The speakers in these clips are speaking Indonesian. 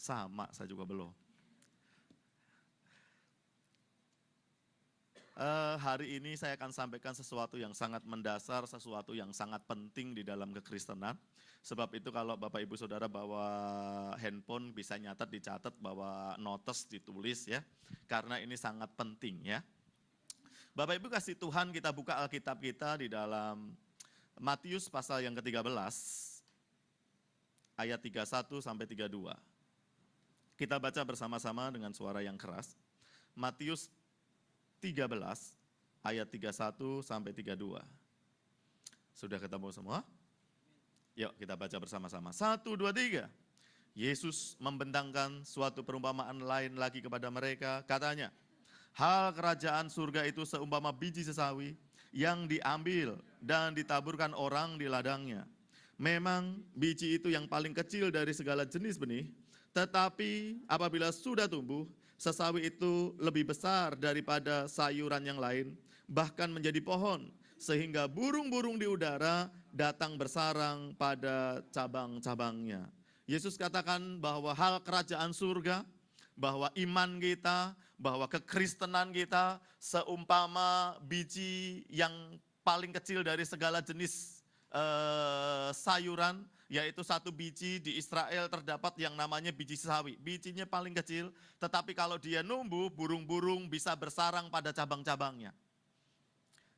Sama, saya juga belum. Hari ini saya akan sampaikan sesuatu yang sangat mendasar, sesuatu yang sangat penting di dalam kekristenan. Sebab itu kalau Bapak Ibu Saudara bawa handphone bisa nyatat, dicatat, bawa notes, ditulis ya. Karena ini sangat penting ya. Bapak Ibu kasih Tuhan, kita buka Alkitab kita di dalam Matius pasal yang ke-13, ayat 31 sampai 32. Kita baca bersama-sama dengan suara yang keras. Matius 13 ayat 31 sampai 32. Sudah ketemu semua? Yuk kita baca bersama-sama. 1, 2, 3. Yesus membentangkan suatu perumpamaan lain lagi kepada mereka. Katanya, hal kerajaan surga itu seumpama biji sesawi yang diambil dan ditaburkan orang di ladangnya. Memang biji itu yang paling kecil dari segala jenis benih, tetapi apabila sudah tumbuh, sesawi itu lebih besar daripada sayuran yang lain, bahkan menjadi pohon, sehingga burung-burung di udara datang bersarang pada cabang-cabangnya. Yesus katakan bahwa hal kerajaan surga, bahwa iman kita, bahwa kekristenan kita seumpama biji yang paling kecil dari segala jenis sayuran, yaitu satu biji. Di Israel terdapat yang namanya biji sawi. Bijinya paling kecil, tetapi kalau dia numbuh, burung-burung bisa bersarang pada cabang-cabangnya.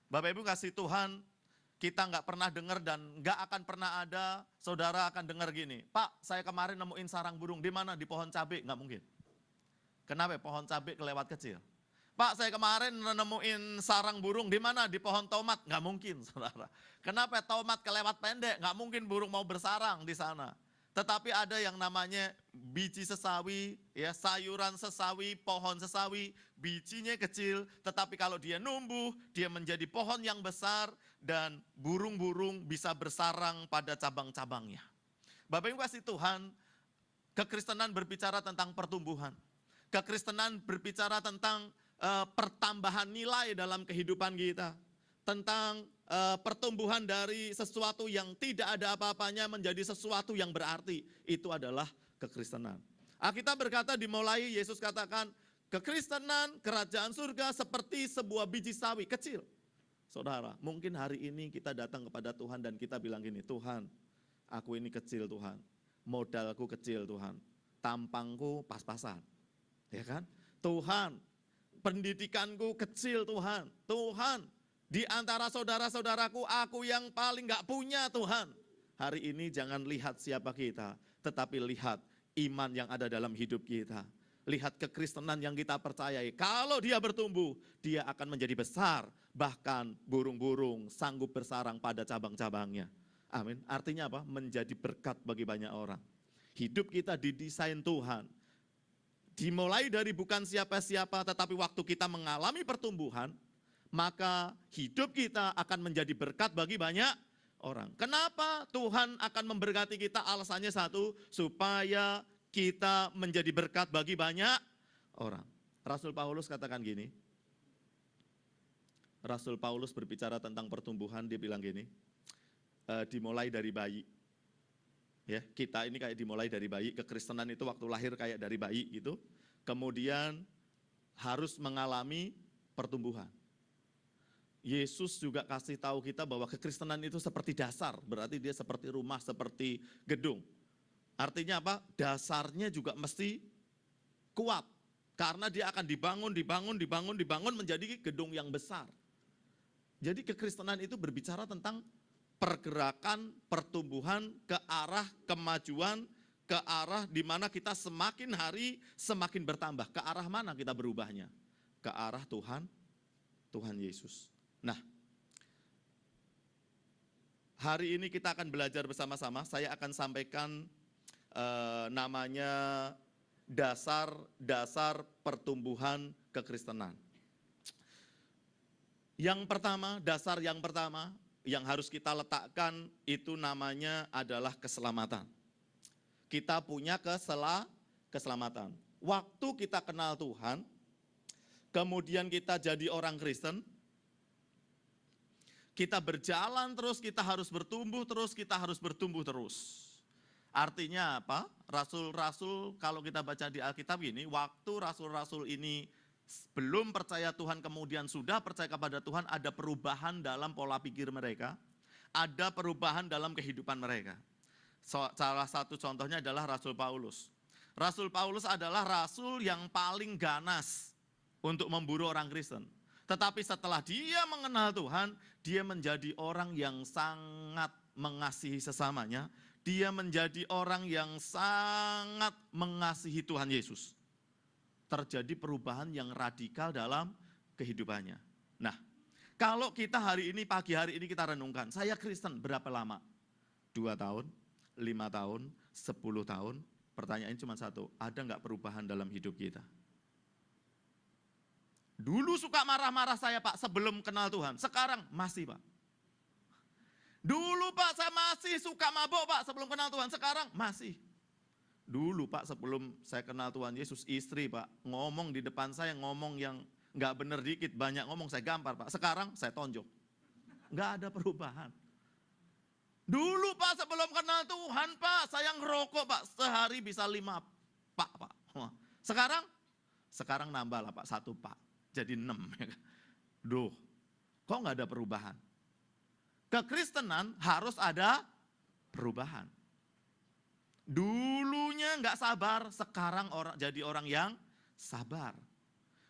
Bapak Ibu kasih Tuhan, kita nggak pernah dengar dan nggak akan pernah ada saudara akan dengar gini, Pak, saya kemarin nemuin sarang burung, di mana? Di pohon cabai. Nggak mungkin. Kenapa? Pohon cabai kelewat kecil. Pak, saya kemarin nemuin sarang burung, di mana? Di pohon tomat. Nggak mungkin, saudara. Kenapa? Tomat kelewat pendek, nggak mungkin burung mau bersarang di sana. Tetapi ada yang namanya biji sesawi, ya, sayuran sesawi, pohon sesawi, bijinya kecil, tetapi kalau dia numbuh, dia menjadi pohon yang besar, dan burung-burung bisa bersarang pada cabang-cabangnya. Bapak Ibu kasih Tuhan, kekristenan berbicara tentang pertumbuhan. Kekristenan berbicara tentang pertambahan nilai dalam kehidupan kita, tentang pertumbuhan dari sesuatu yang tidak ada apa-apanya menjadi sesuatu yang berarti. Itu adalah kekristenan. Alkitab berkata, dimulai Yesus katakan, kekristenan kerajaan surga seperti sebuah biji sawi kecil. Saudara, mungkin hari ini kita datang kepada Tuhan dan kita bilang gini, Tuhan, aku ini kecil Tuhan, modalku kecil Tuhan, tampangku pas-pasan, ya kan? Tuhan, pendidikanku kecil Tuhan. Tuhan, di antara saudara-saudaraku aku yang paling gak punya Tuhan. Hari ini jangan lihat siapa kita, tetapi lihat iman yang ada dalam hidup kita. Lihat kekristenan yang kita percayai. Kalau dia bertumbuh, dia akan menjadi besar. Bahkan burung-burung sanggup bersarang pada cabang-cabangnya. Amin. Artinya apa? Menjadi berkat bagi banyak orang. Hidup kita didesain Tuhan. Dimulai dari bukan siapa-siapa, tetapi waktu kita mengalami pertumbuhan, maka hidup kita akan menjadi berkat bagi banyak orang. Kenapa Tuhan akan memberkati kita? Alasannya satu, supaya kita menjadi berkat bagi banyak orang. Rasul Paulus katakan gini, Rasul Paulus berbicara tentang pertumbuhan, dia bilang gini, dimulai dari bayi. Ya, kita ini kayak dimulai dari bayi, kekristenan itu waktu lahir kayak dari bayi gitu. Kemudian harus mengalami pertumbuhan. Yesus juga kasih tahu kita bahwa kekristenan itu seperti dasar, berarti dia seperti rumah, seperti gedung. Artinya apa? Dasarnya juga mesti kuat, karena dia akan dibangun menjadi gedung yang besar. Jadi kekristenan itu berbicara tentang pergerakan, pertumbuhan ke arah kemajuan, ke arah di mana kita semakin hari semakin bertambah. Ke arah mana kita berubahnya? Ke arah Tuhan Yesus. Nah, hari ini kita akan belajar bersama-sama. Saya akan sampaikan namanya dasar pertumbuhan kekristenan. Yang pertama, dasar yang pertama yang harus kita letakkan itu namanya adalah keselamatan. Kita punya keselamatan. Waktu kita kenal Tuhan, kemudian kita jadi orang Kristen, kita berjalan terus, kita harus bertumbuh terus, kita harus bertumbuh terus. Artinya apa? Rasul-rasul kalau kita baca di Alkitab ini, waktu rasul-rasul ini belum percaya Tuhan kemudian sudah percaya kepada Tuhan, ada perubahan dalam pola pikir mereka, ada perubahan dalam kehidupan mereka. Salah satu contohnya adalah Rasul Paulus. Rasul Paulus adalah rasul yang paling ganas untuk memburu orang Kristen. Tetapi setelah dia mengenal Tuhan, dia menjadi orang yang sangat mengasihi sesamanya. Dia menjadi orang yang sangat mengasihi Tuhan Yesus. Terjadi perubahan yang radikal dalam kehidupannya. Nah, kalau kita hari ini, pagi hari ini kita renungkan, saya Kristen berapa lama? 2 tahun, 5 tahun, 10 tahun. Pertanyaannya cuma satu, ada nggak perubahan dalam hidup kita? Dulu suka marah-marah saya Pak sebelum kenal Tuhan, sekarang masih Pak. Dulu Pak saya masih suka mabuk Pak sebelum kenal Tuhan, sekarang masih. Dulu Pak sebelum saya kenal Tuhan Yesus, istri Pak ngomong di depan saya, ngomong yang nggak bener dikit, banyak ngomong saya gampar Pak. Sekarang saya tonjok, nggak ada perubahan. Dulu Pak sebelum kenal Tuhan Pak, saya ngerokok Pak, sehari bisa 5 pak Pak. Sekarang nambah lah Pak, 1 pak, jadi 6. Duh, kok nggak ada perubahan? Kekristenan harus ada perubahan. Dulunya nggak sabar, sekarang jadi orang yang sabar.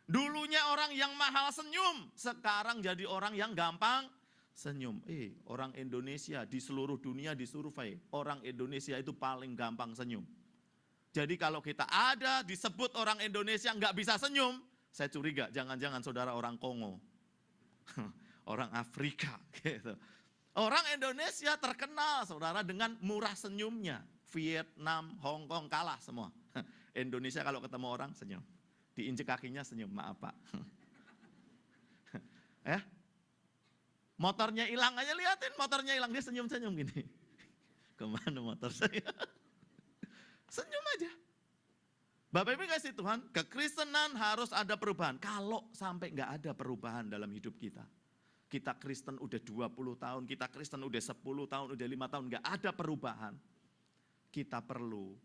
Dulunya orang yang mahal senyum, sekarang jadi orang yang gampang senyum. Orang Indonesia di seluruh dunia disurvei, orang Indonesia itu paling gampang senyum. Jadi kalau kita ada disebut orang Indonesia nggak bisa senyum, saya curiga jangan-jangan saudara orang Kongo, orang Afrika gitu. Orang Indonesia terkenal saudara dengan murah senyumnya. Vietnam, Hong Kong kalah semua. Indonesia kalau ketemu orang senyum. Diinjek kakinya senyum, maaf Pak. Motornya hilang aja, liatin motornya hilang, dia senyum-senyum gini. Kemana motor saya? Senyum aja. Bapak Ibu kasih Tuhan, kekristenan harus ada perubahan. Kalau sampai nggak ada perubahan dalam hidup kita. Kita Kristen udah 20 tahun, kita Kristen udah 10 tahun, udah 5 tahun, nggak ada perubahan. Kita perlu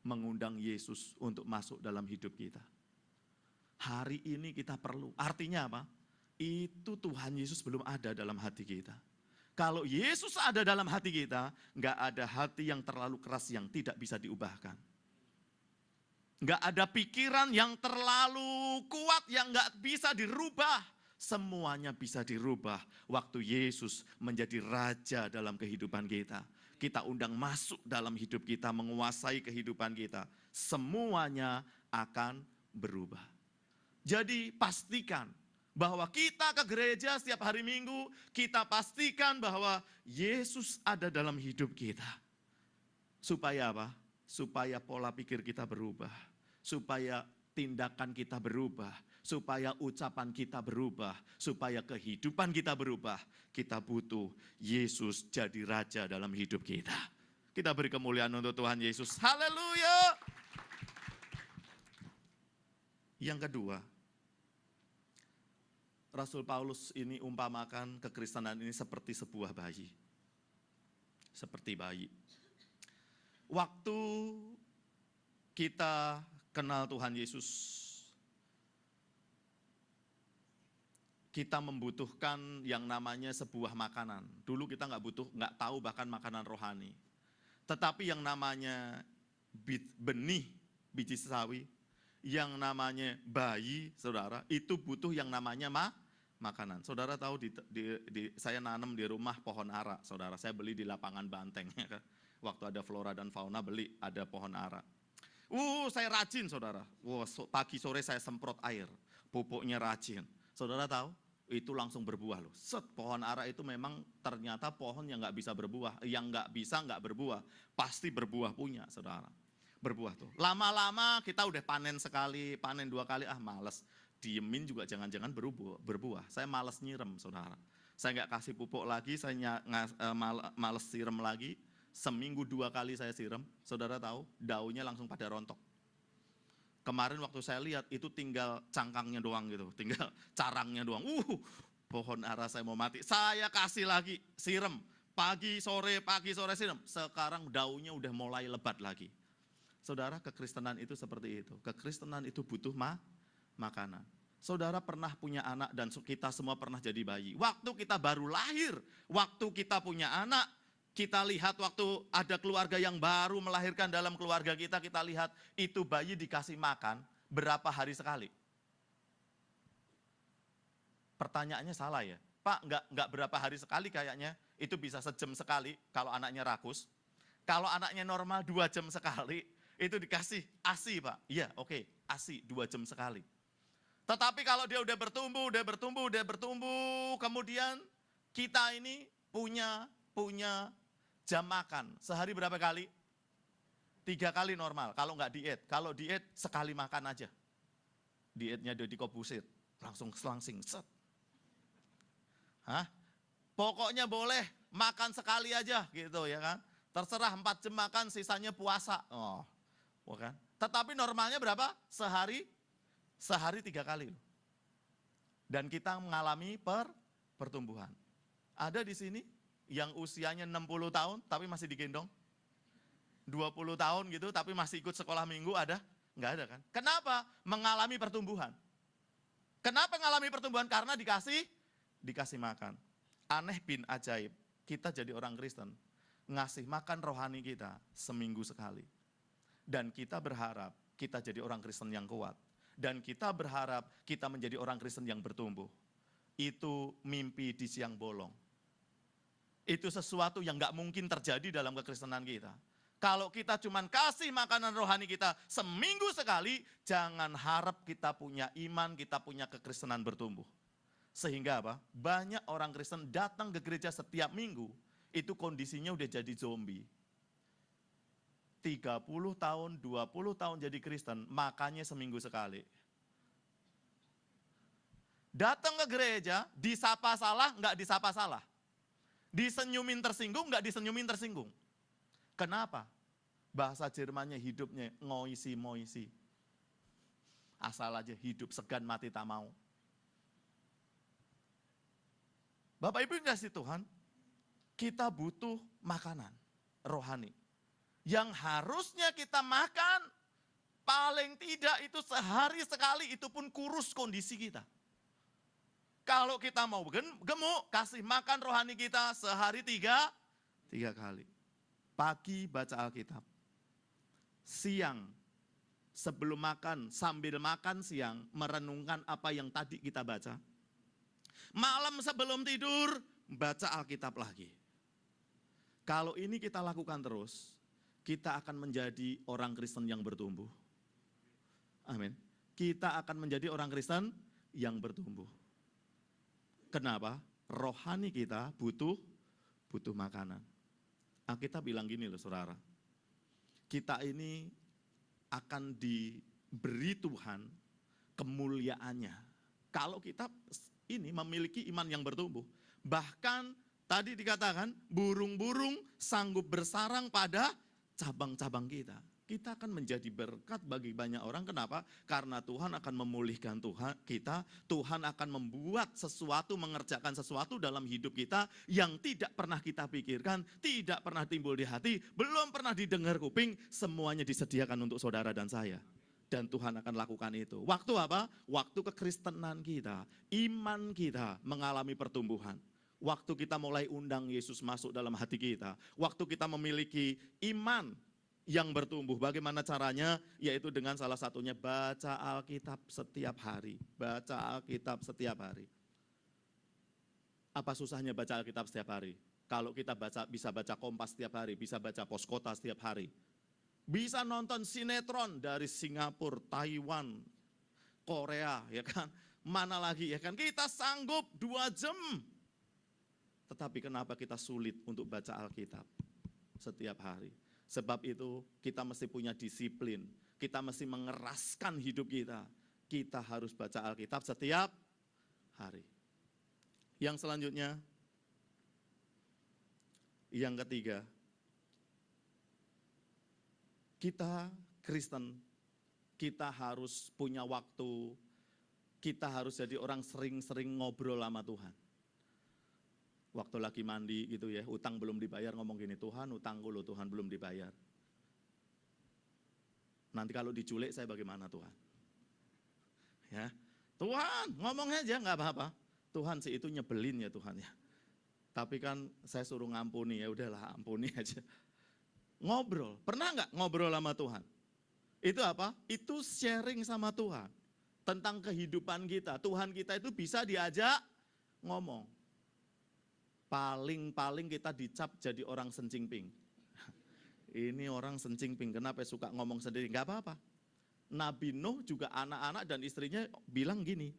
mengundang Yesus untuk masuk dalam hidup kita. Hari ini kita perlu, artinya apa? Itu Tuhan Yesus belum ada dalam hati kita. Kalau Yesus ada dalam hati kita, nggak ada hati yang terlalu keras yang tidak bisa diubahkan. Nggak ada pikiran yang terlalu kuat yang nggak bisa dirubah. Semuanya bisa dirubah waktu Yesus menjadi raja dalam kehidupan kita. Kita undang masuk dalam hidup kita, menguasai kehidupan kita. Semuanya akan berubah. Jadi pastikan bahwa kita ke gereja setiap hari Minggu, kita pastikan bahwa Yesus ada dalam hidup kita. Supaya apa? Supaya pola pikir kita berubah. Supaya tindakan kita berubah. Supaya ucapan kita berubah, supaya kehidupan kita berubah, kita butuh Yesus jadi raja dalam hidup kita. Kita beri kemuliaan untuk Tuhan Yesus. Haleluya. Yang kedua, Rasul Paulus ini umpamakan kekristenan ini seperti sebuah bayi. Seperti bayi. Waktu kita kenal Tuhan Yesus, kita membutuhkan yang namanya sebuah makanan. Dulu kita nggak tahu bahkan makanan rohani. Tetapi yang namanya benih biji sawi, yang namanya bayi, saudara, itu butuh yang namanya makanan. Saudara tahu saya nanam di rumah pohon ara, saudara. Saya beli di lapangan Banteng. Waktu ada flora dan fauna beli, ada pohon ara. Saya rajin, saudara. Pagi sore saya semprot air, pupuknya rajin. Saudara tahu? Itu langsung berbuah loh. Pohon ara itu memang ternyata pohon yang nggak bisa berbuah, yang nggak berbuah, pasti berbuah punya, saudara. Berbuah tuh. Lama-lama kita udah panen sekali, panen 2 kali, males. Diemin juga jangan-jangan berbuah. Saya males nyirem, saudara. Saya nggak kasih pupuk lagi, saya males siram lagi. Seminggu 2 kali saya siram, saudara tahu, daunnya langsung pada rontok. Kemarin waktu saya lihat itu tinggal cangkangnya doang gitu, tinggal carangnya doang. Pohon ara saya mau mati. Saya kasih lagi, siram. pagi sore siram. Sekarang daunnya udah mulai lebat lagi. Saudara, kekristenan itu seperti itu. Kekristenan itu butuh makanan. Saudara pernah punya anak dan kita semua pernah jadi bayi. Waktu kita baru lahir, waktu kita punya anak, kita lihat waktu ada keluarga yang baru melahirkan dalam keluarga kita, kita lihat itu bayi dikasih makan berapa hari sekali. Pertanyaannya salah ya, Pak, enggak berapa hari sekali kayaknya, itu bisa sejam sekali kalau anaknya rakus. Kalau anaknya normal 2 jam sekali, itu dikasih ASI Pak. Iya oke, ASI 2 jam sekali. Tetapi kalau dia udah bertumbuh, kemudian kita ini punya jam makan. Sehari berapa kali? 3 kali normal, kalau enggak diet. Kalau diet, sekali makan aja. Dietnya Deddy Kobusit, langsung selangsing, set. Hah? Pokoknya boleh makan sekali aja gitu ya kan. Terserah 4 jam makan, sisanya puasa. Oh, bukan. Tetapi normalnya berapa? Sehari 3 kali. Dan kita mengalami pertumbuhan. Ada di sini yang usianya 60 tahun tapi masih digendong? 20 tahun gitu tapi masih ikut sekolah minggu ada? Enggak ada kan? Kenapa? Mengalami pertumbuhan. Kenapa mengalami pertumbuhan? Karena dikasih makan. Aneh bin ajaib, kita jadi orang Kristen, ngasih makan rohani kita seminggu sekali. Dan kita berharap kita jadi orang Kristen yang kuat. Dan kita berharap kita menjadi orang Kristen yang bertumbuh. Itu mimpi di siang bolong. Itu sesuatu yang gak mungkin terjadi dalam kekristenan kita. Kalau kita cuma kasih makanan rohani kita seminggu sekali, jangan harap kita punya iman, kita punya kekristenan bertumbuh. Sehingga apa? Banyak orang Kristen datang ke gereja setiap minggu, itu kondisinya udah jadi zombie. 30 tahun, 20 tahun jadi Kristen, makannya seminggu sekali. Datang ke gereja, disapa salah, enggak disapa salah. Disenyumin tersinggung, enggak disenyumin tersinggung. Kenapa? Bahasa Jermannya hidupnya ngoisi-moisi. Asal aja hidup segan mati tak mau. Bapak Ibu kasih Tuhan, kita butuh makanan rohani. Yang harusnya kita makan, paling tidak itu sehari sekali, itu pun kurus kondisi kita. Kalau kita mau gemuk, kasih makan rohani kita sehari 3 kali. Pagi baca Alkitab. Siang, sebelum makan, sambil makan siang, merenungkan apa yang tadi kita baca. Malam sebelum tidur, baca Alkitab lagi. Kalau ini kita lakukan terus, kita akan menjadi orang Kristen yang bertumbuh. Amin. Kita akan menjadi orang Kristen yang bertumbuh. Kenapa? Rohani kita butuh makanan. Alkitab bilang gini loh saudara. Kita ini akan diberi Tuhan kemuliaannya. Kalau kita ini memiliki iman yang bertumbuh. Bahkan tadi dikatakan burung-burung sanggup bersarang pada cabang-cabang kita. Kita akan menjadi berkat bagi banyak orang. Kenapa? Karena Tuhan akan memulihkan kita. Tuhan akan membuat sesuatu, mengerjakan sesuatu dalam hidup kita yang tidak pernah kita pikirkan, tidak pernah timbul di hati, belum pernah didengar kuping, semuanya disediakan untuk saudara dan saya. Dan Tuhan akan lakukan itu. Waktu apa? Waktu kekristenan kita, iman kita mengalami pertumbuhan. Waktu kita mulai undang Yesus masuk dalam hati kita. Waktu kita memiliki iman yang bertumbuh. Bagaimana caranya? Yaitu dengan salah satunya baca Alkitab setiap hari. Baca Alkitab setiap hari. Apa susahnya baca Alkitab setiap hari? Kalau kita bisa baca Kompas setiap hari, bisa baca Poskota setiap hari. Bisa nonton sinetron dari Singapura, Taiwan, Korea, ya kan? Mana lagi ya kan? Kita sanggup 2 jam. Tetapi kenapa kita sulit untuk baca Alkitab setiap hari? Sebab itu kita mesti punya disiplin. Kita mesti mengeraskan hidup kita. Kita harus baca Alkitab setiap hari. Yang selanjutnya, yang ketiga, kita Kristen, kita harus punya waktu, kita harus jadi orang sering-sering ngobrol sama Tuhan. Waktu lagi mandi gitu ya, utang belum dibayar ngomong gini, Tuhan utangku loh, Tuhan belum dibayar. Nanti kalau diculik saya bagaimana Tuhan? Ya, Tuhan ngomong aja nggak apa-apa. Tuhan sih itu nyebelin ya Tuhan ya. Tapi kan saya suruh ngampuni, ya udahlah ampuni aja. Ngobrol, pernah nggak ngobrol sama Tuhan? Itu apa? Itu sharing sama Tuhan. Tentang kehidupan kita, Tuhan kita itu bisa diajak ngomong. Paling-paling kita dicap jadi orang sencingping. Ini orang sencingping, kenapa suka ngomong sendiri? Enggak apa-apa. Nabi Nuh juga anak-anak dan istrinya bilang gini,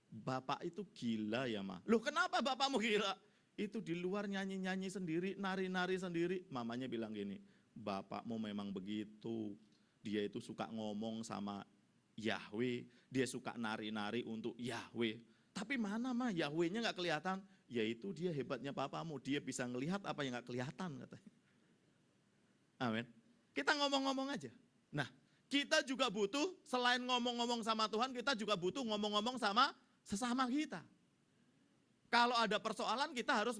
Bapak itu gila ya Ma. Loh kenapa bapakmu gila? Itu di luar nyanyi-nyanyi sendiri, nari-nari sendiri. Mamanya bilang gini, bapakmu memang begitu. Dia itu suka ngomong sama Yahweh, dia suka nari-nari untuk Yahweh. Tapi mana mah Yahwehnya nggak kelihatan? Yaitu dia hebatnya papamu, dia bisa ngelihat apa yang nggak kelihatan katanya. Amin. Kita ngomong-ngomong aja. Nah, kita juga butuh selain ngomong-ngomong sama Tuhan, kita juga butuh ngomong-ngomong sama sesama kita. Kalau ada persoalan kita harus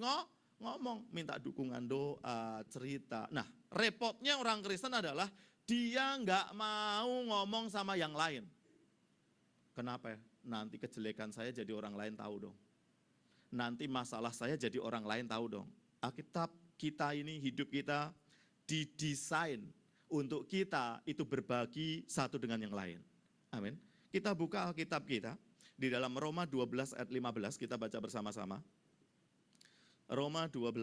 ngomong, minta dukungan doa, cerita. Nah, repotnya orang Kristen adalah dia nggak mau ngomong sama yang lain. Kenapa ya? Nanti kejelekan saya jadi orang lain tahu dong. Nanti masalah saya jadi orang lain tahu dong. Alkitab kita ini, hidup kita didesain untuk kita itu berbagi satu dengan yang lain. Amin. Kita buka Alkitab kita di dalam Roma 12 ayat 15, kita baca bersama-sama. Roma 12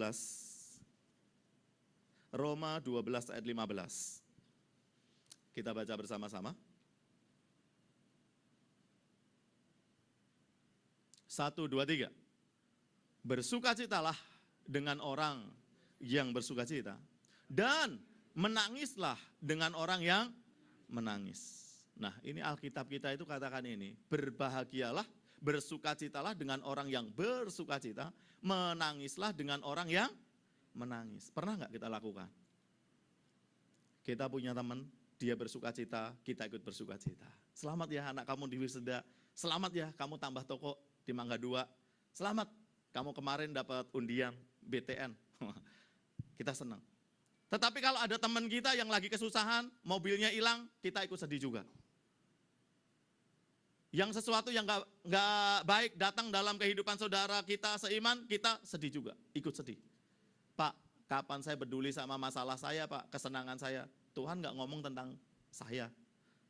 ayat 15. Kita baca bersama-sama. 1, 2, 3. Bersukacitalah dengan orang yang bersukacita, dan menangislah dengan orang yang menangis. Nah ini Alkitab kita itu katakan ini, berbahagialah, bersukacitalah dengan orang yang bersukacita, menangislah dengan orang yang menangis. Pernah nggak kita lakukan? Kita punya teman, dia bersukacita, kita ikut bersukacita. Selamat ya anak kamu di wisuda, selamat ya kamu tambah toko di Mangga 2, selamat kamu kemarin dapat undian BTN, kita senang. Tetapi kalau ada teman kita yang lagi kesusahan, mobilnya hilang, kita ikut sedih juga. Yang sesuatu yang nggak baik datang dalam kehidupan saudara kita seiman, kita sedih juga, ikut sedih. Pak, kapan saya peduli sama masalah saya Pak, kesenangan saya. Tuhan nggak ngomong tentang saya,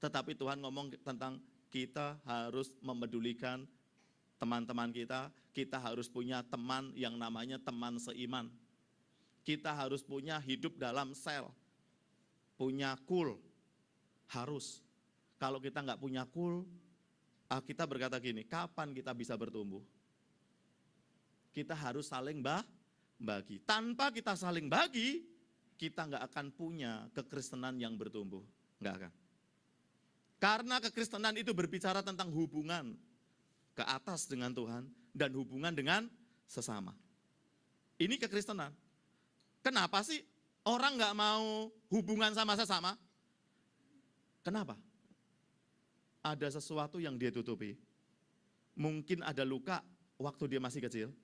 tetapi Tuhan ngomong tentang kita harus memedulikan teman-teman kita harus punya teman yang namanya teman seiman. Kita harus punya hidup dalam sel, punya kul, harus. Kalau kita nggak punya kul, kita berkata gini, kapan kita bisa bertumbuh? Kita harus saling bagi. Tanpa kita saling bagi, kita nggak akan punya kekristenan yang bertumbuh. Nggak akan. Karena kekristenan itu berbicara tentang hubungan ke atas dengan Tuhan dan hubungan dengan sesama. Ini kekristenan. Kenapa sih orang nggak mau hubungan sama sesama? Kenapa? Ada sesuatu yang dia tutupi. Mungkin ada luka waktu dia masih kecil.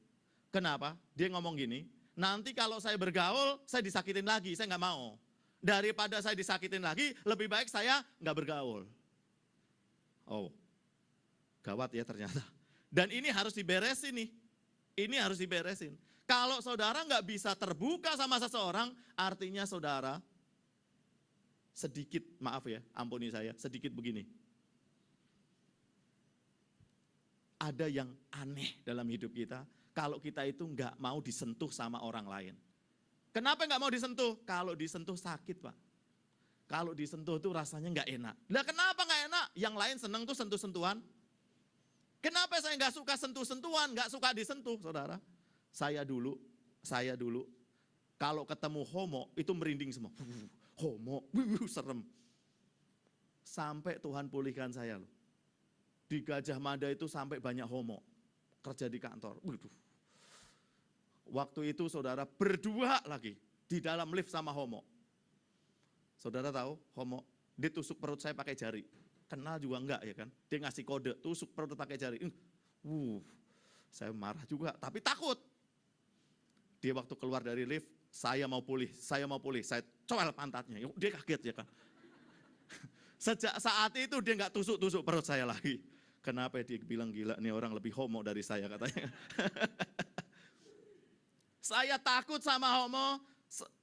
Kenapa? Dia ngomong gini, nanti kalau saya bergaul, saya disakitin lagi, saya nggak mau. Daripada saya disakitin lagi, lebih baik saya nggak bergaul. Oh, gawat ya ternyata. Dan ini harus diberesin nih. Ini harus diberesin. Kalau saudara nggak bisa terbuka sama seseorang, artinya saudara sedikit, maaf ya, ampuni saya, sedikit begini. Ada yang aneh dalam hidup kita, kalau kita itu nggak mau disentuh sama orang lain. Kenapa nggak mau disentuh? Kalau disentuh sakit Pak. Kalau disentuh tuh rasanya nggak enak. Lah kenapa nggak enak? Yang lain seneng tuh sentuh-sentuhan. Kenapa saya nggak suka sentuh-sentuhan, nggak suka disentuh, saudara? Saya dulu, kalau ketemu homo itu merinding semua. Homo, serem. Sampai Tuhan pulihkan saya loh. Di Gajah Mada itu sampai banyak homo kerja di kantor. Waktu itu saudara berdua lagi di dalam lift sama homo. Saudara tahu homo, dia tusuk perut saya pakai jari. Kenal juga enggak ya kan, dia ngasih kode, tusuk perut pakai jari. Saya marah juga, tapi takut. Dia waktu keluar dari lift, saya mau pulih, saya coel pantatnya. Dia kaget ya kan. Sejak saat itu dia nggak tusuk-tusuk perut saya lagi. Kenapa dia bilang gila nih orang lebih homo dari saya katanya. Saya takut sama homo,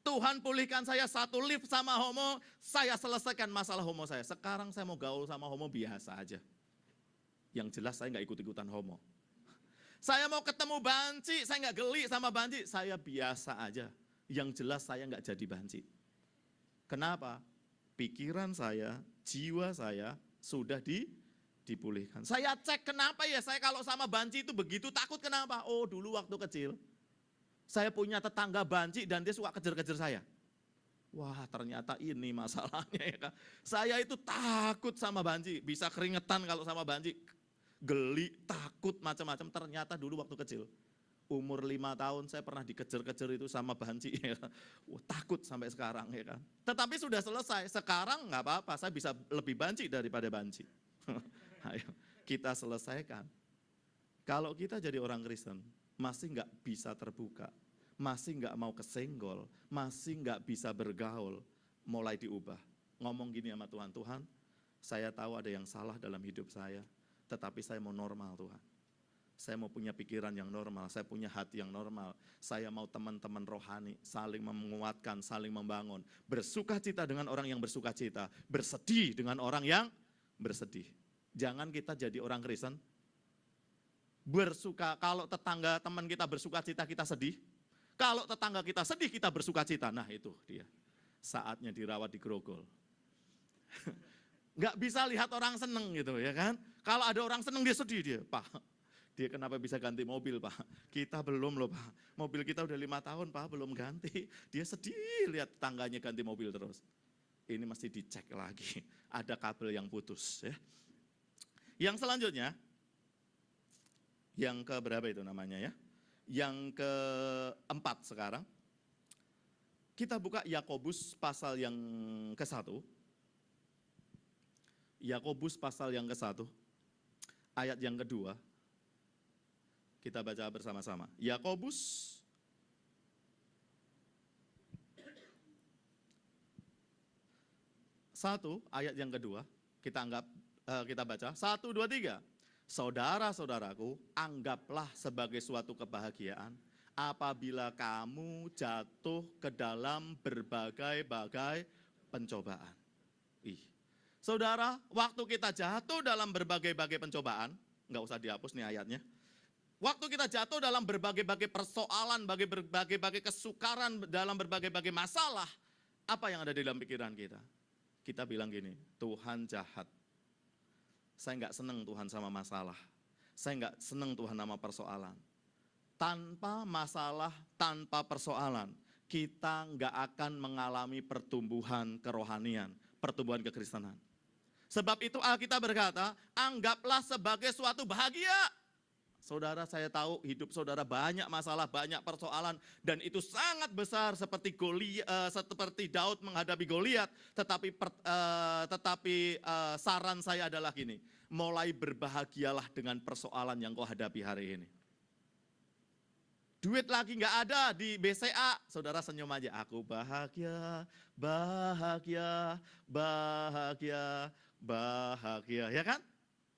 Tuhan pulihkan saya satu lift sama homo, saya selesaikan masalah homo saya. Sekarang saya mau gaul sama homo biasa aja. Yang jelas saya nggak ikut-ikutan homo. Saya mau ketemu banci, saya nggak geli sama banci, saya biasa aja. Yang jelas saya nggak jadi banci. Kenapa? Pikiran saya, jiwa saya sudah dipulihkan. Saya cek kenapa ya saya kalau sama banci itu begitu takut kenapa? Oh dulu waktu kecil saya punya tetangga banci dan dia suka kejar-kejar saya. Wah ternyata ini masalahnya ya kan. Saya itu takut sama banci, bisa keringetan kalau sama banci. Geli, takut macam-macam ternyata dulu waktu kecil. Umur 5 tahun saya pernah dikejar-kejar itu sama banci. Ya. Takut sampai sekarang ya kan. Tetapi sudah selesai, sekarang nggak apa-apa, saya bisa lebih banci daripada banci. Ayo kita selesaikan. Kalau kita jadi orang Kristen, masih nggak bisa terbuka, masih nggak mau kesenggol, masih nggak bisa bergaul, mulai diubah. Ngomong gini sama Tuhan, Tuhan saya tahu ada yang salah dalam hidup saya, tetapi saya mau normal Tuhan. Saya mau punya pikiran yang normal, saya punya hati yang normal. Saya mau teman-teman rohani, saling menguatkan, saling membangun. Bersuka cita dengan orang yang bersuka cita, bersedih dengan orang yang bersedih. Jangan kita jadi orang Kristen, bersuka, kalau tetangga teman kita bersuka cita, kita sedih. Kalau tetangga kita sedih, kita bersuka cita. Nah itu dia, saatnya dirawat di grogol. Nggak bisa lihat orang seneng gitu ya kan. Kalau ada orang seneng dia sedih dia, Pak. Dia kenapa bisa ganti mobil Pak? Kita belum loh Pak, mobil kita udah 5 tahun Pak belum ganti. Dia sedih lihat tangganya ganti mobil terus. Ini mesti dicek lagi, ada kabel yang putus ya. Yang selanjutnya, yang ke berapa itu namanya ya? Yang keempat sekarang, kita buka Yakobus pasal yang ke-1. Yakobus pasal yang ke-1, ayat yang kedua. Kita baca bersama-sama. Yakobus satu ayat yang kedua, kita baca 1, 2, 3. Saudara-saudaraku, anggaplah sebagai suatu kebahagiaan apabila kamu jatuh ke dalam berbagai-bagai pencobaan. Saudara, waktu kita jatuh dalam berbagai-bagai pencobaan, nggak usah dihapus nih ayatnya. Waktu kita jatuh dalam berbagai-bagai persoalan, berbagai-bagai kesukaran, dalam berbagai-bagai masalah, apa yang ada di dalam pikiran kita? Kita bilang gini, Tuhan jahat. Saya nggak seneng Tuhan sama masalah. Saya nggak seneng Tuhan sama persoalan. Tanpa masalah, tanpa persoalan, kita nggak akan mengalami pertumbuhan kerohanian, pertumbuhan kekristenan. Sebab itu Alkitab berkata, anggaplah sebagai suatu bahagia. Saudara, saya tahu hidup saudara banyak masalah, banyak persoalan, dan itu sangat besar seperti Daud menghadapi Goliat. Tetapi saran saya adalah gini, mulai berbahagialah dengan persoalan yang kau hadapi hari ini. Duit lagi nggak ada di BCA, saudara senyum aja. Aku bahagia, bahagia, bahagia, bahagia, ya kan?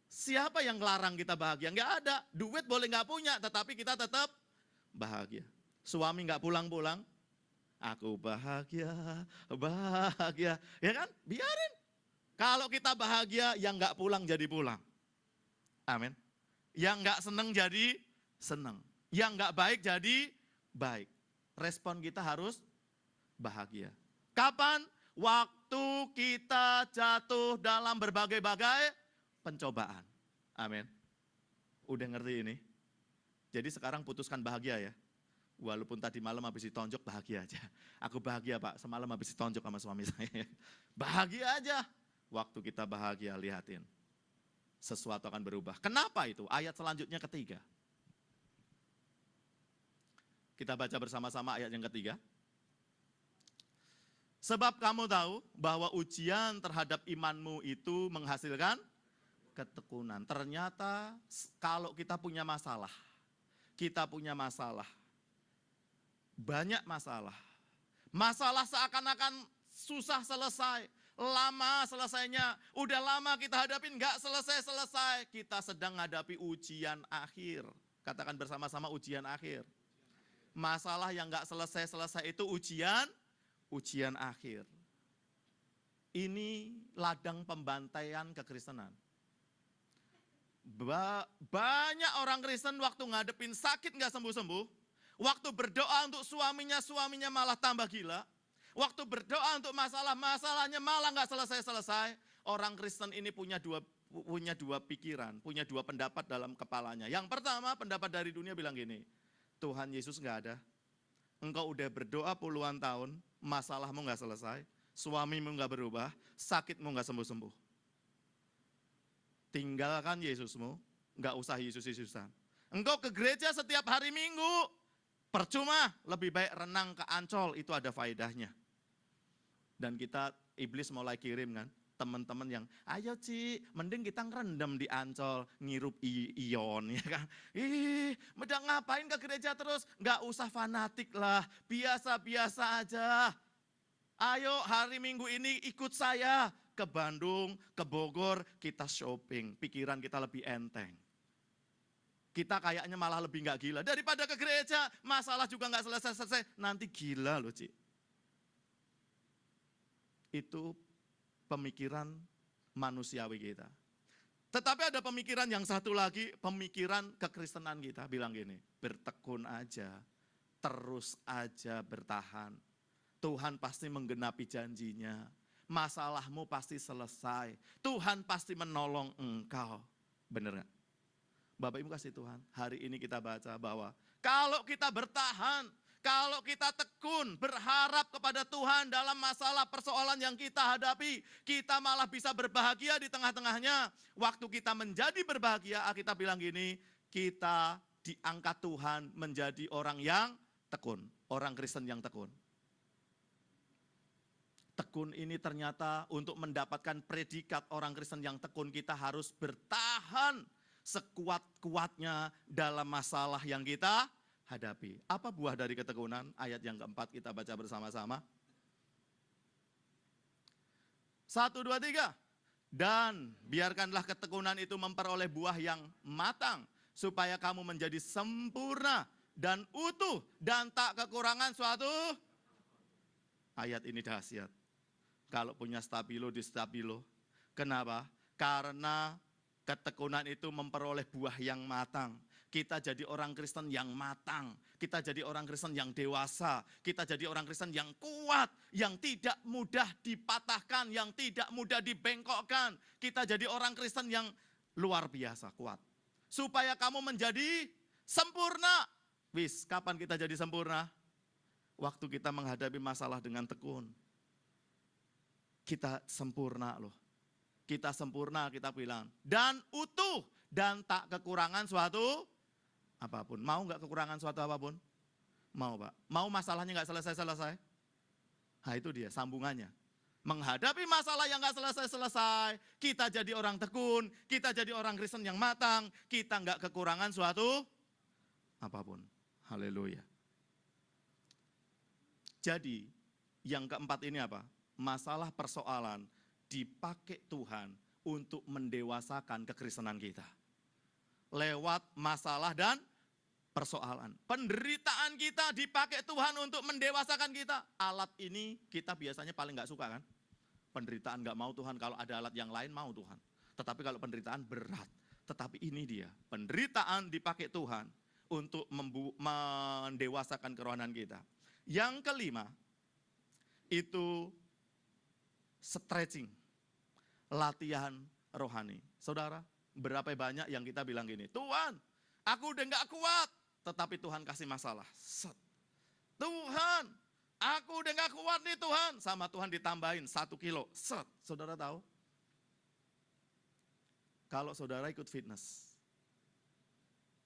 Siapa yang ngelarang kita bahagia? Nggak ada. Duit boleh nggak punya, tetapi kita tetap bahagia. Suami nggak pulang-pulang, aku bahagia, bahagia. Ya kan? Biarin. Kalau kita bahagia, yang nggak pulang jadi pulang. Amin. Yang nggak seneng jadi seneng. Yang nggak baik jadi baik. Respon kita harus bahagia. Kapan? Waktu kita jatuh dalam berbagai-bagai pencobaan. Amin. Udah ngerti ini? Jadi sekarang putuskan bahagia ya. Walaupun tadi malam habis ditonjok bahagia aja. Aku bahagia Pak, semalam habis ditonjok sama suami saya. Bahagia aja. Waktu kita bahagia, lihatin. Sesuatu akan berubah. Kenapa itu? Ayat selanjutnya ketiga. Kita baca bersama-sama ayat yang ketiga. Sebab kamu tahu bahwa ujian terhadap imanmu itu menghasilkan ketekunan. Ternyata kalau kita punya masalah, banyak masalah. Masalah seakan-akan susah selesai, lama selesainya. Udah lama kita hadapin, nggak selesai-selesai. Kita sedang menghadapi ujian akhir. Katakan bersama-sama ujian akhir. Masalah yang nggak selesai-selesai itu ujian akhir. Ini ladang pembantaian kekristenan. Banyak orang Kristen waktu ngadepin sakit nggak sembuh-sembuh, waktu berdoa untuk suaminya malah tambah gila, waktu berdoa untuk masalahnya malah nggak selesai-selesai. Orang Kristen ini punya dua pikiran, punya dua pendapat dalam kepalanya. Yang pertama, pendapat dari dunia bilang gini, Tuhan Yesus nggak ada. Engkau udah berdoa puluhan tahun, masalahmu nggak selesai, suamimu nggak berubah, sakitmu nggak sembuh-sembuh. Tinggalkan Yesusmu, nggak usah Yesus-Yesusan. Engkau ke gereja setiap hari Minggu, percuma, lebih baik renang ke Ancol, itu ada faedahnya. Dan kita, iblis mulai kirim kan, teman-teman yang, ayo Ci, mending kita ngerendam di Ancol, ngirup ion, ya kan. Udah ngapain ke gereja terus, nggak usah fanatik lah, biasa-biasa aja. Ayo hari Minggu ini ikut saya ke Bandung, ke Bogor, kita shopping, pikiran kita lebih enteng. Kita kayaknya malah lebih nggak gila. Daripada ke gereja, masalah juga nggak selesai-selesai, nanti gila loh Ci. Itu pemikiran manusiawi kita. Tetapi ada pemikiran yang satu lagi, pemikiran kekristenan kita. Bilang gini, bertekun aja, terus aja bertahan. Tuhan pasti menggenapi janjinya. Masalahmu pasti selesai. Tuhan pasti menolong engkau. Benar gak? Bapak Ibu kasih Tuhan, hari ini kita baca bahwa kalau kita bertahan, kalau kita tekun, berharap kepada Tuhan dalam masalah persoalan yang kita hadapi, kita malah bisa berbahagia di tengah-tengahnya. Waktu kita menjadi berbahagia, kita bilang gini, kita diangkat Tuhan menjadi orang yang tekun, orang Kristen yang tekun. Tekun ini ternyata untuk mendapatkan predikat orang Kristen yang tekun, kita harus bertahan sekuat-kuatnya dalam masalah yang kita hadapi. Apa buah dari ketekunan? Ayat yang keempat kita baca bersama-sama. 1, 2, 3. Dan biarkanlah ketekunan itu memperoleh buah yang matang, supaya kamu menjadi sempurna dan utuh dan tak kekurangan suatu. Ayat ini dahsyat. Kalau punya stabilo di stabilo. Kenapa? Karena ketekunan itu memperoleh buah yang matang. Kita jadi orang Kristen yang matang. Kita jadi orang Kristen yang dewasa. Kita jadi orang Kristen yang kuat. Yang tidak mudah dipatahkan. Yang tidak mudah dibengkokkan. Kita jadi orang Kristen yang luar biasa kuat. Supaya kamu menjadi sempurna. Wis, kapan kita jadi sempurna? Waktu kita menghadapi masalah dengan tekun. Kita sempurna loh. Kita sempurna, kita bilang. Dan utuh, dan tak kekurangan suatu apapun. Mau nggak kekurangan suatu apapun? Mau Pak. Mau masalahnya nggak selesai-selesai? Nah itu dia sambungannya. Menghadapi masalah yang nggak selesai-selesai, kita jadi orang tekun, kita jadi orang Kristen yang matang, kita nggak kekurangan suatu apapun. Haleluya. Jadi yang keempat ini apa? Masalah persoalan dipakai Tuhan untuk mendewasakan kekristenan kita. Lewat masalah dan persoalan. Penderitaan kita dipakai Tuhan untuk mendewasakan kita. Alat ini kita biasanya paling gak suka kan. Penderitaan gak mau Tuhan, kalau ada alat yang lain mau Tuhan. Tetapi kalau penderitaan berat. Tetapi ini dia, penderitaan dipakai Tuhan untuk mendewasakan kerohanian kita. Yang kelima, itu stretching, latihan rohani. Saudara, berapa banyak yang kita bilang gini, Tuhan, aku udah gak kuat, tetapi Tuhan kasih masalah. Set. Tuhan, aku udah gak kuat nih Tuhan, sama Tuhan ditambahin 1 kilo. Set. Saudara tahu? Kalau saudara ikut fitness,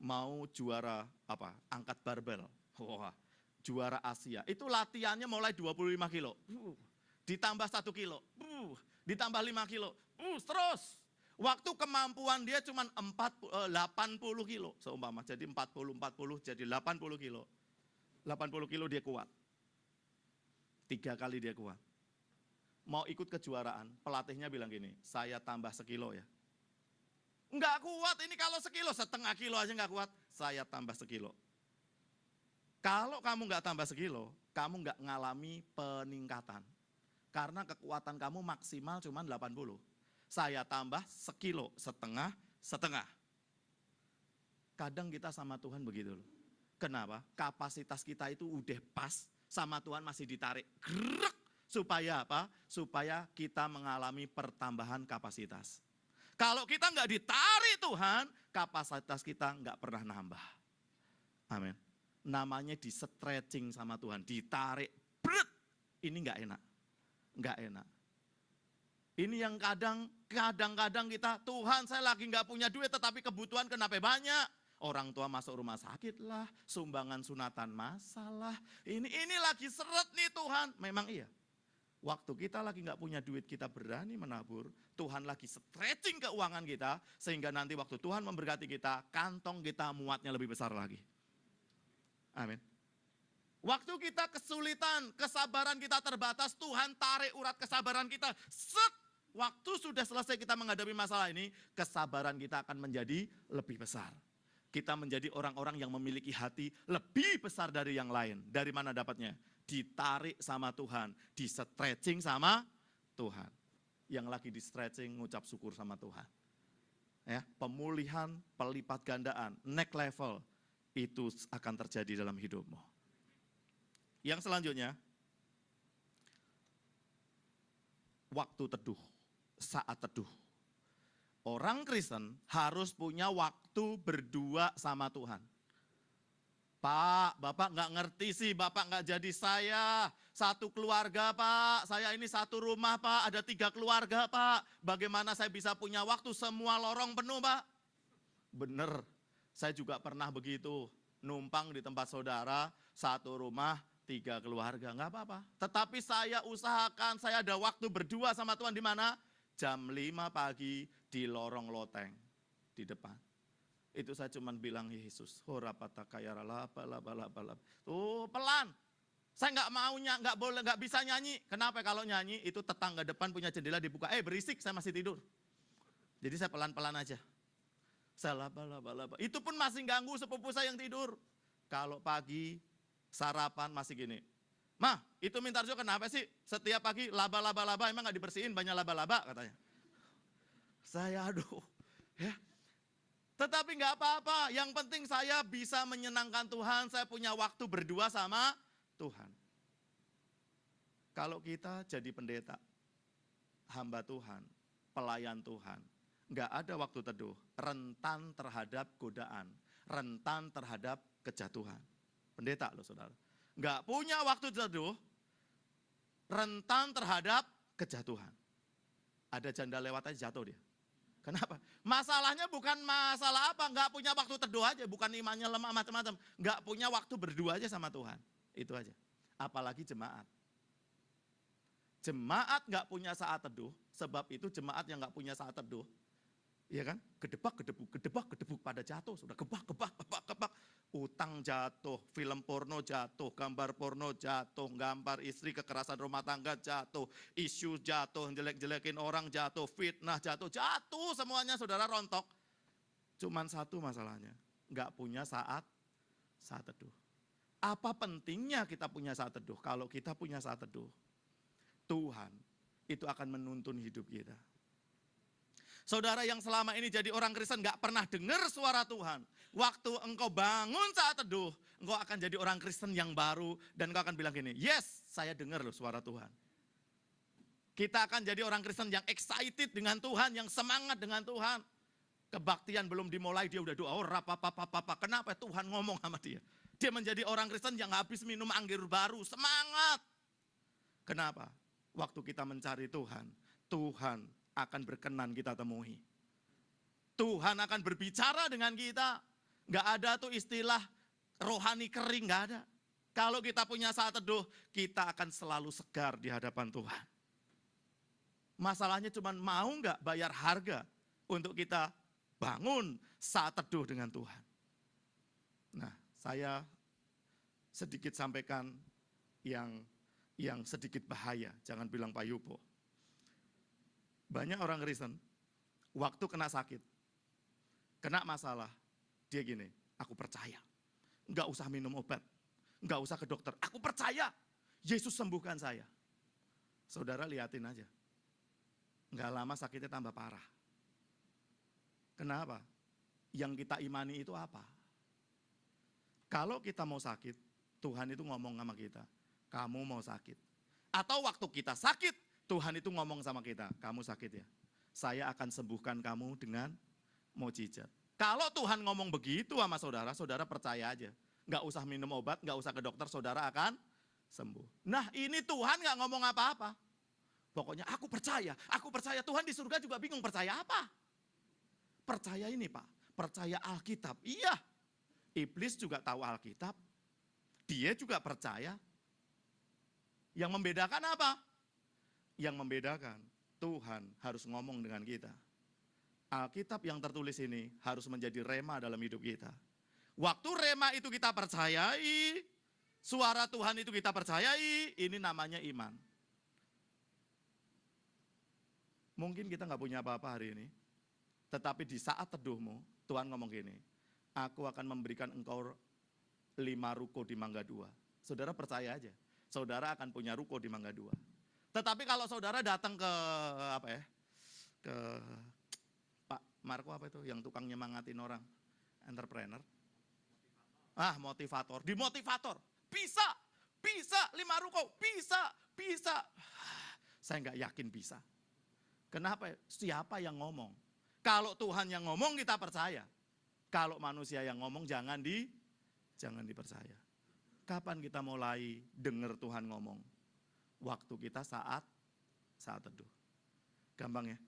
mau juara apa? Angkat barbel. Wah, juara Asia. Itu latihannya mulai 25 kilo. Ditambah 1 kilo, ditambah 5 kilo, terus. Waktu kemampuan dia cuma 80 kilo, seumpama. Jadi 40 jadi 80 kilo. 80 kilo dia kuat. 3 kali dia kuat. Mau ikut kejuaraan, pelatihnya bilang gini, saya tambah sekilo ya. Enggak kuat, ini kalau sekilo, setengah kilo aja enggak kuat, saya tambah sekilo. Kalau kamu enggak tambah sekilo, kamu enggak ngalami peningkatan. Karena kekuatan kamu maksimal cuma 80. Saya tambah sekilo, setengah. Kadang kita sama Tuhan begitu loh. Kenapa? Kapasitas kita itu udah pas, sama Tuhan masih ditarik. Gerak. Supaya apa? Supaya kita mengalami pertambahan kapasitas. Kalau kita nggak ditarik Tuhan, kapasitas kita nggak pernah nambah. Amin. Namanya di stretching sama Tuhan, ditarik. Bret. Ini nggak enak. Nggak enak. Ini yang kadang-kadang kita, Tuhan saya lagi nggak punya duit tetapi kebutuhan kenapa banyak. Orang tua masuk rumah sakit lah, sumbangan sunatan masalah. Ini lagi seret nih Tuhan. Memang iya. Waktu kita lagi nggak punya duit, kita berani menabur. Tuhan lagi stretching keuangan kita, sehingga nanti waktu Tuhan memberkati kita, kantong kita muatnya lebih besar lagi. Amin. Waktu kita kesulitan, kesabaran kita terbatas, Tuhan tarik urat kesabaran kita. Set, waktu sudah selesai kita menghadapi masalah ini, kesabaran kita akan menjadi lebih besar. Kita menjadi orang-orang yang memiliki hati lebih besar dari yang lain. Dari mana dapatnya? Ditarik sama Tuhan, di stretching sama Tuhan. Yang lagi di stretching ngucap syukur sama Tuhan. Ya, pemulihan, pelipat gandaan, next level itu akan terjadi dalam hidupmu. Yang selanjutnya, waktu teduh, saat teduh. Orang Kristen harus punya waktu berdua sama Tuhan. Pak, Bapak nggak ngerti sih, Bapak nggak jadi saya. Satu keluarga Pak, saya ini satu rumah Pak, ada 3 keluarga Pak. Bagaimana saya bisa punya waktu, semua lorong penuh Pak? Bener, saya juga pernah begitu. Numpang di tempat saudara, satu rumah, 3 keluarga, nggak apa-apa. Tetapi saya usahakan, saya ada waktu berdua sama Tuhan di mana? Jam 5 pagi di lorong loteng, di depan. Itu saya cuma bilang Yesus, tuh pelan. Saya nggak maunya, nggak bisa nyanyi. Kenapa? Kalau nyanyi itu tetangga depan punya jendela dibuka, berisik, saya masih tidur. Jadi saya pelan-pelan aja. Saya laba. Itu pun masih ganggu sepupu saya yang tidur. Kalau pagi sarapan masih gini. Mah, itu Mintarjo kenapa sih? Setiap pagi laba, emang nggak dibersihin banyak laba-laba katanya. Saya aduh, ya. Tetapi nggak apa-apa, yang penting saya bisa menyenangkan Tuhan, saya punya waktu berdua sama Tuhan. Kalau kita jadi pendeta, hamba Tuhan, pelayan Tuhan, nggak ada waktu teduh, rentan terhadap godaan, rentan terhadap kejatuhan. Pendeta loh saudara, nggak punya waktu teduh, rentan terhadap kejatuhan. Ada janda lewat aja jatuh dia. Kenapa? Masalahnya bukan masalah apa, nggak punya waktu teduh aja, bukan imannya lemah macam-macam. Nggak punya waktu berdua aja sama Tuhan, itu aja. Apalagi jemaat. Jemaat nggak punya saat teduh, sebab itu jemaat yang nggak punya saat teduh, ya kan? Gedebak, gedebuk, pada jatuh, sudah gebak. Utang jatuh, film porno jatuh, gambar porno jatuh, gambar istri kekerasan rumah tangga jatuh, isu jatuh, jelek-jelekin orang jatuh, fitnah jatuh, semuanya saudara rontok. Cuman satu masalahnya, nggak punya saat teduh. Apa pentingnya kita punya saat teduh? Kalau kita punya saat teduh, Tuhan itu akan menuntun hidup kita. Saudara yang selama ini jadi orang Kristen gak pernah dengar suara Tuhan. Waktu engkau bangun saat teduh, engkau akan jadi orang Kristen yang baru. Dan engkau akan bilang gini, yes saya dengar loh suara Tuhan. Kita akan jadi orang Kristen yang excited dengan Tuhan, yang semangat dengan Tuhan. Kebaktian belum dimulai dia udah doa, kenapa Tuhan ngomong sama dia. Dia menjadi orang Kristen yang habis minum anggur baru, semangat. Kenapa? Waktu kita mencari Tuhan, Tuhan akan berkenan kita temui. Tuhan akan berbicara dengan kita. Gak ada tuh istilah rohani kering, gak ada. Kalau kita punya saat teduh, kita akan selalu segar di hadapan Tuhan. Masalahnya cuma mau gak bayar harga untuk kita bangun saat teduh dengan Tuhan. Nah, saya sedikit sampaikan yang sedikit bahaya, jangan bilang Pak Yupo. Banyak orang Kristen, waktu kena sakit, kena masalah, dia gini, aku percaya, enggak usah minum obat, enggak usah ke dokter, aku percaya, Yesus sembuhkan saya. Saudara liatin aja, enggak lama sakitnya tambah parah. Kenapa? Yang kita imani itu apa? Kalau kita mau sakit, Tuhan itu ngomong sama kita, kamu mau sakit. Atau waktu kita sakit, Tuhan itu ngomong sama kita, kamu sakit ya, saya akan sembuhkan kamu dengan mukjizat. Kalau Tuhan ngomong begitu sama saudara, saudara percaya aja. Nggak usah minum obat, nggak usah ke dokter, saudara akan sembuh. Nah ini Tuhan nggak ngomong apa-apa. Pokoknya aku percaya, Tuhan di surga juga bingung percaya apa. Percaya ini Pak, percaya Alkitab. Iya, iblis juga tahu Alkitab, dia juga percaya. Yang membedakan apa? Yang membedakan, Tuhan harus ngomong dengan kita. Alkitab yang tertulis ini harus menjadi rema dalam hidup kita. Waktu rema itu kita percayai, suara Tuhan itu kita percayai, ini namanya iman. Mungkin kita nggak punya apa-apa hari ini, tetapi di saat teduhmu, Tuhan ngomong gini, aku akan memberikan engkau 5 ruko di Mangga 2. Saudara percaya aja, saudara akan punya ruko di Mangga 2. Tetapi kalau saudara datang ke ke Pak Marco apa itu, yang tukang nyemangatin orang, entrepreneur, motivator, dimotivator, bisa 5 ruko, bisa. Saya nggak yakin bisa. Kenapa? Siapa yang ngomong? Kalau Tuhan yang ngomong kita percaya. Kalau manusia yang ngomong jangan dipercaya. Kapan kita mulai dengar Tuhan ngomong? Waktu kita saat teduh. Gampang ya?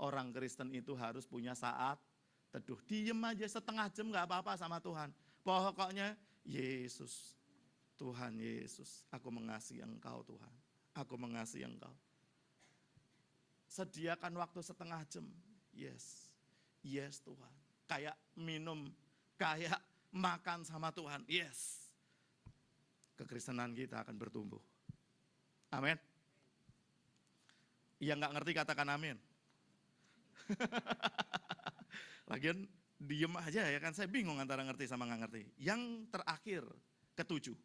Orang Kristen itu harus punya saat teduh. Diem aja setengah jam gak apa-apa sama Tuhan. Pokoknya Yesus, Tuhan Yesus, aku mengasihi Engkau Tuhan. Aku mengasihi Engkau. Sediakan waktu setengah jam. Yes Tuhan. Kayak minum, kayak makan sama Tuhan. Yes. Kekristenan kita akan bertumbuh. Amin. Yang nggak ngerti katakan amin. Lagian diem aja ya kan, saya bingung antara ngerti sama nggak ngerti. Yang terakhir, ketujuh.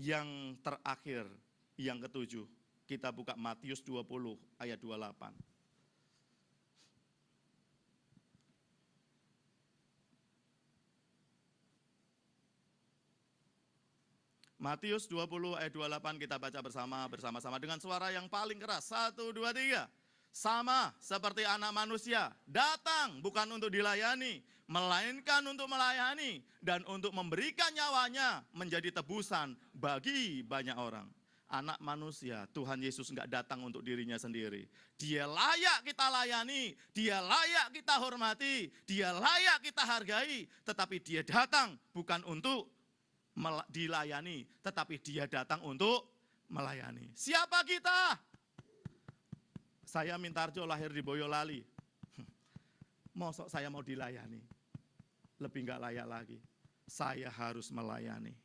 Yang terakhir, yang ketujuh. Kita buka Matius 20 ayat 28. Matius 20 ayat 28 kita baca bersama-sama dengan suara yang paling keras. 1, 2, 3. Sama seperti anak manusia, datang bukan untuk dilayani, melainkan untuk melayani dan untuk memberikan nyawanya menjadi tebusan bagi banyak orang. Anak manusia, Tuhan Yesus enggak datang untuk dirinya sendiri. Dia layak kita layani, dia layak kita hormati, dia layak kita hargai. Tetapi dia datang bukan untuk dilayani, tetapi dia datang untuk melayani. Siapa kita? Saya Mintarjo lahir di Boyolali. Mosok saya mau dilayani? Lebih enggak layak lagi. Saya harus melayani.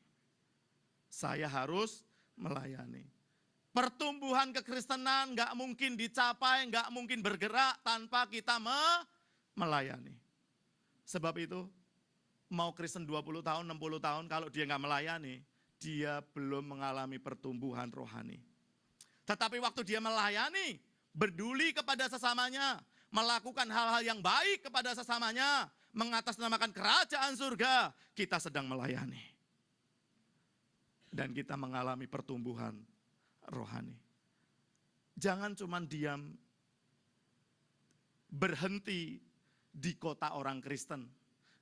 Saya harus melayani. Pertumbuhan kekristenan enggak mungkin dicapai, enggak mungkin bergerak tanpa kita melayani. Sebab itu, mau Kristen 20 tahun, 60 tahun, kalau dia enggak melayani, dia belum mengalami pertumbuhan rohani. Tetapi waktu dia melayani, peduli kepada sesamanya, melakukan hal-hal yang baik kepada sesamanya, mengatasnamakan kerajaan surga, kita sedang melayani. Dan kita mengalami pertumbuhan rohani. Jangan cuma diam, berhenti di kota orang Kristen,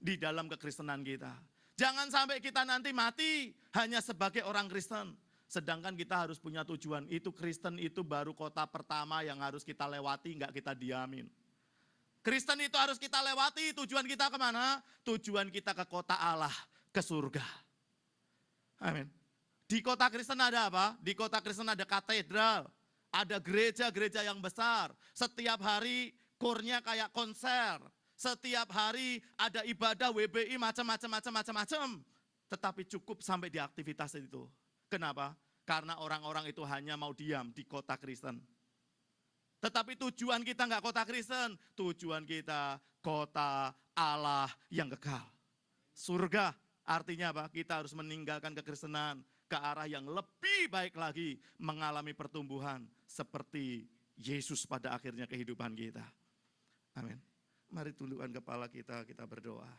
di dalam kekristenan kita. Jangan sampai kita nanti mati hanya sebagai orang Kristen. Sedangkan kita harus punya tujuan, itu Kristen itu baru kota pertama yang harus kita lewati, enggak kita diamin. Kristen itu harus kita lewati, tujuan kita kemana? Tujuan kita ke kota Allah, ke surga. Amin. Di kota Kristen ada apa? Di kota Kristen ada katedral, ada gereja-gereja yang besar. Setiap hari kurnya kayak konser. Setiap hari ada ibadah WBI macam-macam. tetapi cukup sampai di aktivitas itu. Kenapa? Karena orang-orang itu hanya mau diam di kota Kristen. Tetapi tujuan kita nggak kota Kristen, tujuan kita kota Allah yang kekal. Surga, artinya apa? Kita harus meninggalkan kekristenan ke arah yang lebih baik lagi, mengalami pertumbuhan seperti Yesus pada akhirnya kehidupan kita. Amin. Mari tundukkan kepala kita berdoa.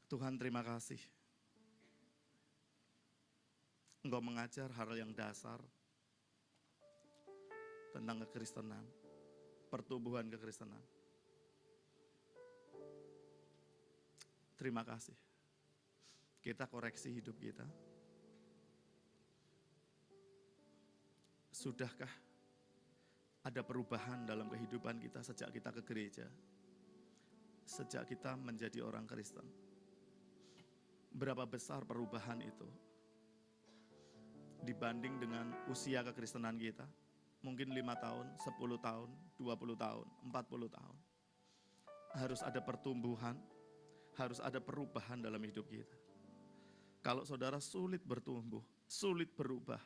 Tuhan, terima kasih. Engkau mengajar hal yang dasar tentang kekristenan, pertumbuhan kekristenan. Terima kasih. Kita koreksi hidup kita. Sudahkah ada perubahan dalam kehidupan kita sejak kita ke gereja? Sejak kita menjadi orang Kristen? Berapa besar perubahan itu dibanding dengan usia kekristenan kita? Mungkin 5 tahun, 10 tahun, 20 tahun, 40 tahun. Harus ada pertumbuhan, harus ada perubahan dalam hidup kita. Kalau saudara sulit bertumbuh, sulit berubah,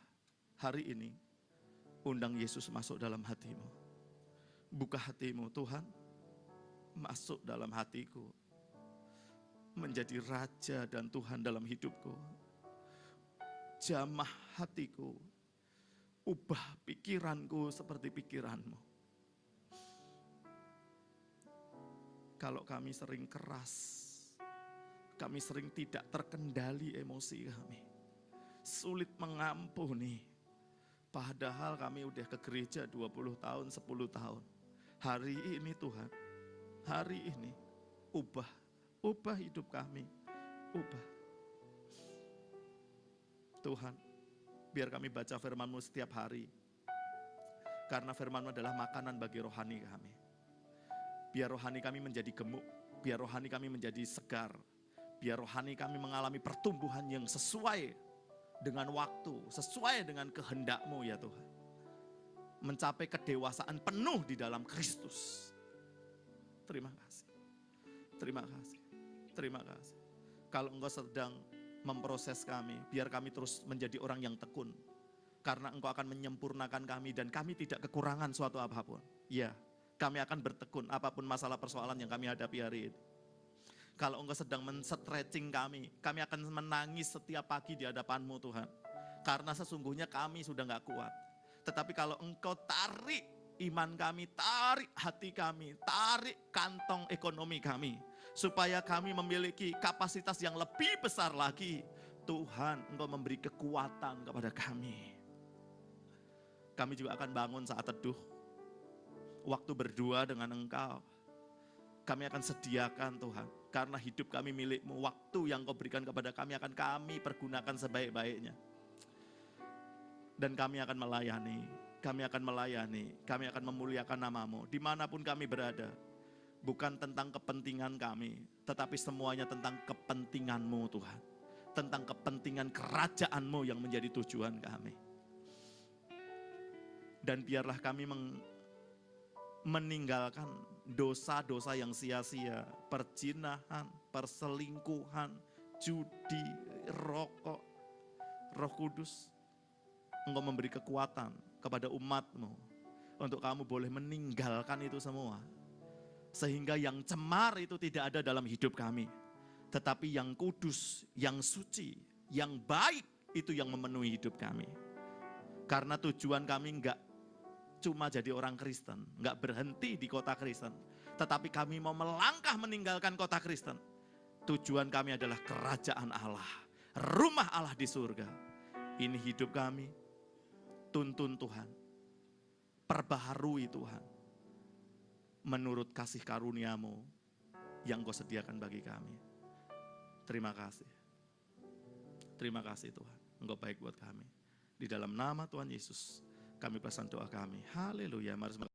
hari ini undang Yesus masuk dalam hatimu. Buka hatimu, Tuhan, masuk dalam hatiku. Menjadi Raja dan Tuhan dalam hidupku. Jamah hatiku. Ubah pikiranku seperti pikiranmu. Kalau kami sering keras, kami sering tidak terkendali emosi kami. Sulit mengampuni. Padahal kami udah ke gereja 20 tahun, 10 tahun. Hari ini Tuhan, hari ini ubah hidup kami, ubah. Tuhan, biar kami baca firman-Mu setiap hari. Karena firman-Mu adalah makanan bagi rohani kami. Biar rohani kami menjadi gemuk, biar rohani kami menjadi segar. Biar rohani kami mengalami pertumbuhan yang sesuai dengan waktu, sesuai dengan kehendak-Mu ya Tuhan. Mencapai kedewasaan penuh di dalam Kristus. Terima kasih. Terima kasih. Terima kasih. Kalau Engkau sedang memproses kami, biar kami terus menjadi orang yang tekun. Karena Engkau akan menyempurnakan kami dan kami tidak kekurangan suatu apapun. Ya, kami akan bertekun apapun masalah persoalan yang kami hadapi hari ini. Kalau Engkau sedang men-stretching kami akan menangis setiap pagi di hadapan-Mu Tuhan. Karena sesungguhnya kami sudah gak kuat. Tetapi kalau Engkau tarik iman kami, tarik hati kami, tarik kantong ekonomi kami. Supaya kami memiliki kapasitas yang lebih besar lagi. Tuhan, Engkau memberi kekuatan kepada kami. Kami juga akan bangun saat teduh. Waktu berdua dengan Engkau. Kami akan sediakan Tuhan. Karena hidup kami milik-Mu. Waktu yang Kau berikan kepada kami akan kami pergunakan sebaik-baiknya. Dan kami akan melayani. Kami akan melayani. Kami akan memuliakan nama-Mu. Dimanapun kami berada. Bukan tentang kepentingan kami, tetapi semuanya tentang kepentingan-Mu Tuhan. Tentang kepentingan kerajaan-Mu yang menjadi tujuan kami. Dan biarlah kami meninggalkan dosa-dosa yang sia-sia, perzinahan, perselingkuhan, judi, rokok. Roh Kudus, Engkau memberi kekuatan kepada umat-Mu untuk kamu boleh meninggalkan itu semua. Sehingga yang cemar itu tidak ada dalam hidup kami. Tetapi yang kudus, yang suci, yang baik itu yang memenuhi hidup kami. Karena tujuan kami enggak cuma jadi orang Kristen, enggak berhenti di kota Kristen. Tetapi kami mau melangkah meninggalkan kota Kristen. Tujuan kami adalah kerajaan Allah, rumah Allah di surga. Ini hidup kami, tuntun Tuhan, perbaharui Tuhan. Menurut kasih karunia-Mu yang Kau sediakan bagi kami. Terima kasih. Terima kasih Tuhan. Engkau baik buat kami. Di dalam nama Tuhan Yesus, kami pesan doa kami. Haleluya. Mari